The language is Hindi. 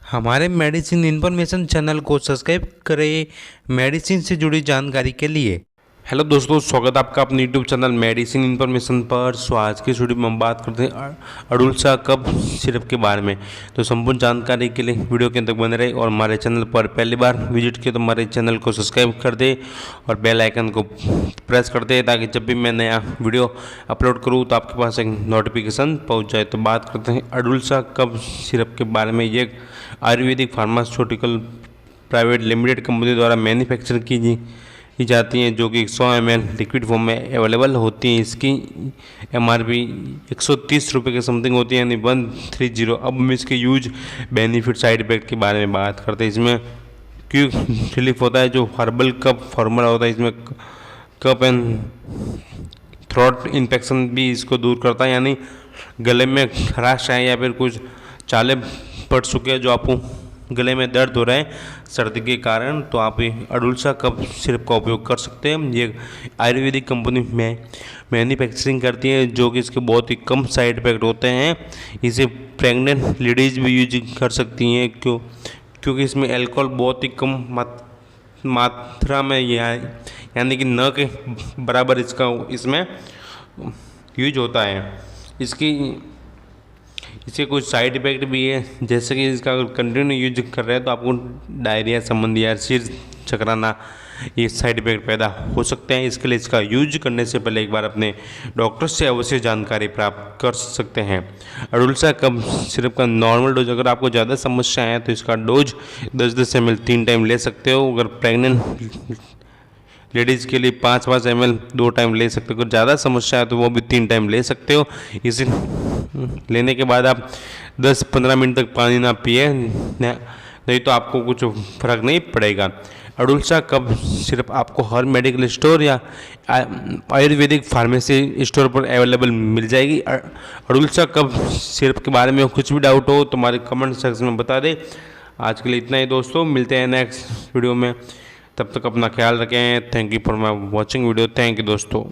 हमारे मेडिसिन इन्फॉर्मेशन चैनल को सब्सक्राइब करें मेडिसिन से जुड़ी जानकारी के लिए। हेलो दोस्तों, स्वागत है आपका अपने यूट्यूब चैनल मेडिसिन इन्फॉर्मेशन पर। आज की वीडियो में हम बात करते हैं अडुल्सा कफ सिरप के बारे में। तो संपूर्ण जानकारी के लिए वीडियो के अंत तक बने रहे और हमारे चैनल पर पहली बार विजिट किए तो हमारे चैनल को सब्सक्राइब कर दे और बेल आइकन को प्रेस कर दे ताकि जब भी मैं नया वीडियो अपलोड करूँ तो आपके पास एक नोटिफिकेशन पहुँच जाए। तो बात करते हैं अडुल्सा कफ सिरप के बारे में। ये Ayurvedic pharmaceutical private limited company द्वारा मैन्युफैक्चर की जाती हैं, जो कि 100 ml लिक्विड फॉर्म में अवेलेबल होती हैं। इसकी MRP 130 रुपये के समथिंग होती है, यानी 130। अब हम इसके यूज बेनिफिट साइड इफेक्ट के बारे में बात करते हैं। इसमें क्यों रिलीफ होता है, जो हर्बल कफ फॉर्मूला होता है, इसमें कफ एंड थ्रोट इन्फेक्शन भी इसको दूर करता है, यानी गले में खराश है या फिर कुछ चाले पड़ चुके हैं जो आपको गले में दर्द हो रहा है सर्दी के कारण, तो आप अडुल्सा कफ सिरप का उपयोग कर सकते हैं। ये आयुर्वेदिक कंपनी में मैन्युफैक्चरिंग करती है, जो कि इसके बहुत ही कम साइड इफेक्ट होते हैं। इसे प्रेग्नेंट लेडीज़ भी यूज कर सकती हैं, क्योंकि इसमें अल्कोहल बहुत ही कम मात्रा में यानी कि न के बराबर इसमें यूज होता है। इसके कुछ साइड इफेक्ट भी है, जैसे कि इसका अगर कंटिन्यू यूज कर रहे हैं तो आपको डायरिया संबंधी या सिर चकराना ये साइड इफेक्ट पैदा हो सकते हैं। इसके लिए इसका यूज करने से पहले एक बार अपने डॉक्टर से अवश्य जानकारी प्राप्त कर सकते हैं। अडुल्सा कफ सिरप का नॉर्मल डोज, अगर आपको ज़्यादा समस्या है तो इसका डोज 10-10 ml 3 टाइम ले सकते हो। अगर प्रेग्नेंट लेडीज़ के लिए 5-5 ml 2 टाइम ले सकते हो। अगर ज़्यादा समस्या है तो वो भी 3 टाइम ले सकते हो। इसे लेने के बाद आप 10-15 मिनट तक पानी ना पिए, नहीं तो आपको कुछ फर्क नहीं पड़ेगा। अडुल्सा कफ सिरप आपको हर मेडिकल स्टोर या आयुर्वेदिक फार्मेसी स्टोर पर अवेलेबल मिल जाएगी। अडुल्सा कफ सिरप के बारे में कुछ भी डाउट हो तो हमारे कमेंट सेक्शन में बता दें। आज के लिए इतना ही दोस्तों, मिलते हैं नेक्स्ट वीडियो में। तब तक अपना ख्याल रखें। Thank you for my watching video. Thank you दोस्तों।